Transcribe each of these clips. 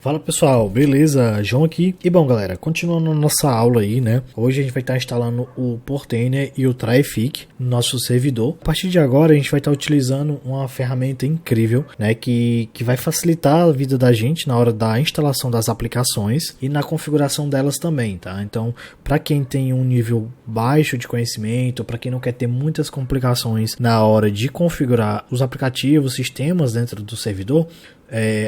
Fala pessoal, beleza? João aqui. E bom galera, continuando a nossa aula aí, né? Hoje a gente vai estar instalando o Portainer e o Traefik no nosso servidor. A partir de agora a gente vai estar utilizando uma ferramenta incrível, né? Que vai facilitar a vida da gente na hora da instalação das aplicações e na configuração delas também, tá? Então, para quem tem um nível baixo de conhecimento, para quem não quer ter muitas complicações na hora de configurar os aplicativos, sistemas dentro do servidor,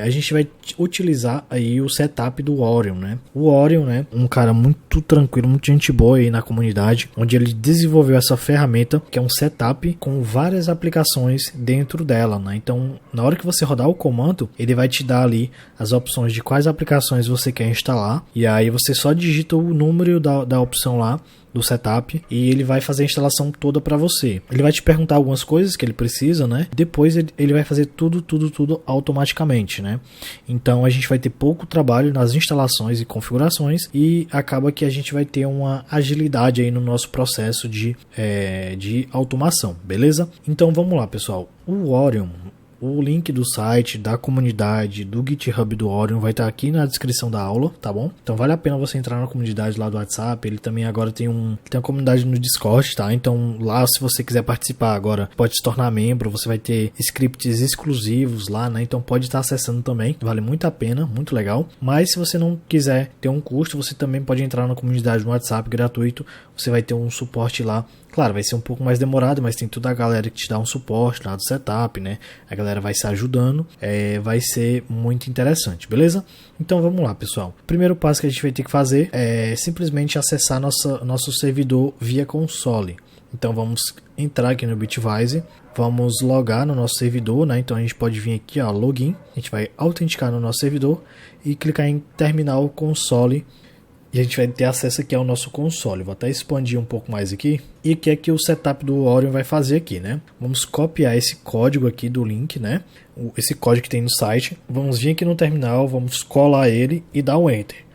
a gente vai utilizar aí o setup do Orion, né? O Orion, né? Um cara muito tranquilo, muito gente boa aí na comunidade, onde ele desenvolveu essa ferramenta que é um setup com várias aplicações dentro dela, né? Então, na hora que você rodar o comando, ele vai te dar ali as opções de quais aplicações você quer instalar, e aí você só digita o número da opção lá do setup e ele vai fazer a instalação toda para você. Ele vai te perguntar algumas coisas que ele precisa, né? Depois ele vai fazer tudo automaticamente, né? Então a gente vai ter pouco trabalho nas instalações e configurações e acaba que a gente vai ter uma agilidade aí no nosso processo de automação, beleza? Então vamos lá, pessoal. O Orion, o link do site, da comunidade, do GitHub do Orion vai estar aqui na descrição da aula, tá bom? Então vale a pena você entrar na comunidade lá do WhatsApp. Ele também agora tem uma comunidade no Discord, tá? Então lá, se você quiser participar agora, pode se tornar membro, você vai ter scripts exclusivos lá, né? Então pode estar acessando também, vale muito a pena, muito legal. Mas se você não quiser ter um custo, você também pode entrar na comunidade no WhatsApp gratuito, você vai ter um suporte lá. Claro, vai ser um pouco mais demorado, mas tem toda a galera que te dá um suporte lá do setup, né? A galera vai se ajudando, vai ser muito interessante, beleza? Então vamos lá, pessoal. O primeiro passo que a gente vai ter que fazer é simplesmente acessar nosso servidor via console. Então vamos entrar aqui no Bitwise, vamos logar no nosso servidor, né? Então a gente pode vir aqui, ó, login, a gente vai autenticar no nosso servidor e clicar em terminal console. E a gente vai ter acesso aqui ao nosso console. Vou até expandir um pouco mais aqui. E o que é que o setup do Orion vai fazer aqui, né? Vamos copiar esse código aqui do link, né? Esse código que tem no site. Vamos vir aqui no terminal, vamos colar ele e dar um Enter.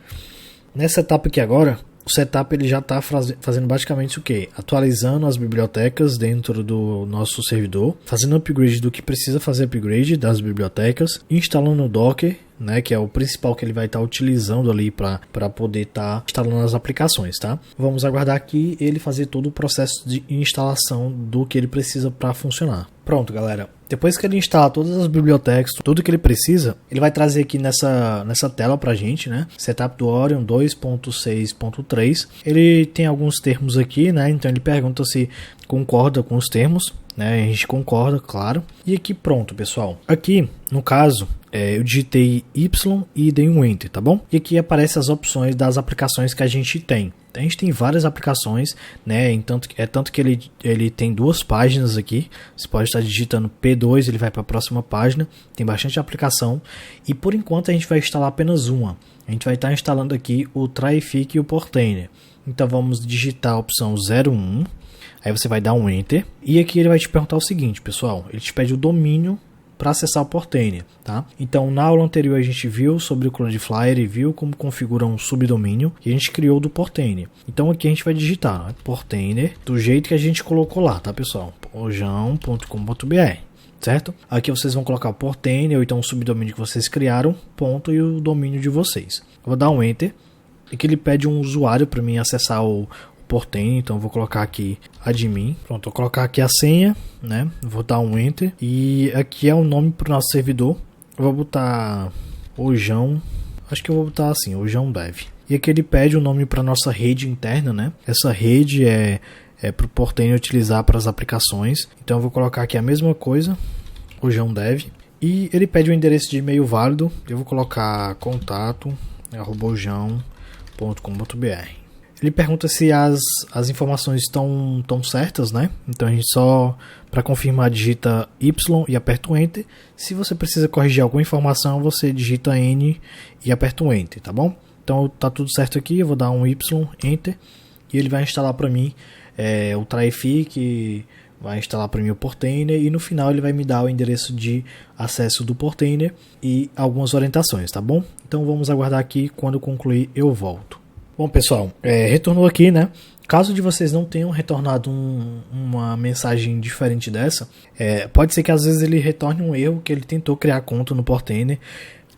Nessa etapa aqui agora, o setup ele já está fazendo basicamente o que? Atualizando as bibliotecas dentro do nosso servidor, fazendo upgrade do que precisa fazer upgrade das bibliotecas, instalando o Docker, né, que é o principal que ele vai estar utilizando ali para poder estar instalando as aplicações, tá? Vamos aguardar aqui ele fazer todo o processo de instalação do que ele precisa para funcionar. Pronto, galera. Depois que ele instalar todas as bibliotecas, tudo que ele precisa, ele vai trazer aqui nessa tela pra gente, né? Setup do Orion 2.6.3. Ele tem alguns termos aqui, né? Então ele pergunta se concorda com os termos, né? A gente concorda, claro. E aqui pronto, pessoal. Aqui, no caso, eu digitei Y e dei um Enter, tá bom? E aqui aparecem as opções das aplicações que a gente tem. A gente tem várias aplicações, né? Tanto que ele tem duas páginas aqui. Você pode estar digitando P2, ele vai para a próxima página. Tem bastante aplicação. E por enquanto a gente vai instalar apenas uma. A gente vai estar instalando aqui o Traefik e o Portainer. Então vamos digitar a opção 01. Aí você vai dar um Enter. E aqui ele vai te perguntar o seguinte, pessoal. Ele te pede o domínio para acessar o Portainer, tá? Então, na aula anterior a gente viu sobre o Cloudflare e viu como configura um subdomínio e a gente criou do Portainer. Então, aqui a gente vai digitar, né? Portainer do jeito que a gente colocou lá, tá, pessoal? Ojão.com.br, certo? Aqui vocês vão colocar o Portainer ou então o subdomínio que vocês criaram, ponto, e o domínio de vocês. Eu vou dar um Enter e que ele pede um usuário para mim acessar o Portainer, então eu vou colocar aqui admin. Pronto, vou colocar aqui a senha, né? Vou dar um Enter e aqui é o nome para o nosso servidor. Eu vou botar Ojão, acho que eu vou botar assim, Ojão Dev. E aqui ele pede o nome para nossa rede interna, né? Essa rede é para o Portainer utilizar para as aplicações. Então eu vou colocar aqui a mesma coisa, Ojão Dev. E ele pede um endereço de e-mail válido. Eu vou colocar contato@ojão.com.br. Ele pergunta se as informações estão certas, né? Então a gente só, para confirmar, digita Y e aperta o Enter. Se você precisa corrigir alguma informação, você digita N e aperta o Enter, tá bom? Então tá tudo certo aqui, eu vou dar um Y, Enter, e ele vai instalar para mim o Traefik, vai instalar para mim o Portainer e no final ele vai me dar o endereço de acesso do Portainer e algumas orientações, tá bom? Então vamos aguardar aqui, quando concluir eu volto. Bom, pessoal, retornou aqui, né? Caso de vocês não tenham retornado uma mensagem diferente dessa, pode ser que às vezes ele retorne um erro que ele tentou criar conta no Portainer.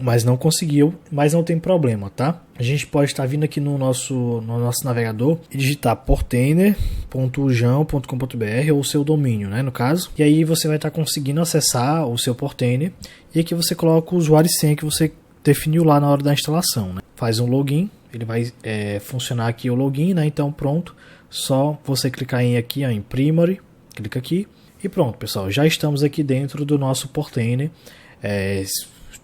mas não conseguiu, mas não tem problema, tá? A gente pode estar vindo aqui no nosso navegador e digitar portainer.ujão.com.br ou o seu domínio, né, no caso. E aí você vai estar conseguindo acessar o seu Portainer e aqui você coloca o usuário e senha que você definiu lá na hora da instalação, né? Faz um login, ele vai funcionar aqui o login, né? Então pronto, só você clicar em aqui, ó, em Primary, clica aqui e pronto, pessoal, já estamos aqui dentro do nosso Portainer.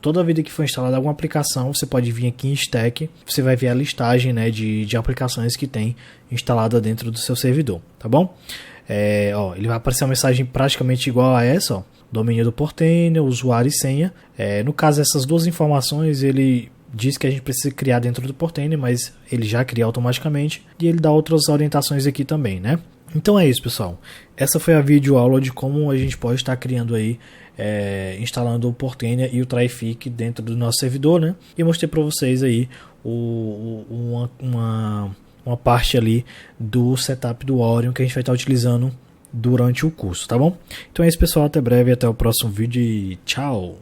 Toda vida que for instalada alguma aplicação, você pode vir aqui em Stack, você vai ver a listagem, né, de aplicações que tem instalada dentro do seu servidor, tá bom? Ele vai aparecer uma mensagem praticamente igual a essa, ó, domínio do Portainer, usuário e senha. No caso, essas duas informações, ele diz que a gente precisa criar dentro do Portainer, mas ele já cria automaticamente e ele dá outras orientações aqui também, né? Então é isso, pessoal. Essa foi a videoaula de como a gente pode estar criando aí, instalando o Portainer e o Traefik dentro do nosso servidor, né? E mostrei para vocês aí uma parte ali do setup do Orion que a gente vai estar utilizando durante o curso, tá bom? Então é isso, pessoal. Até breve, até o próximo vídeo e tchau!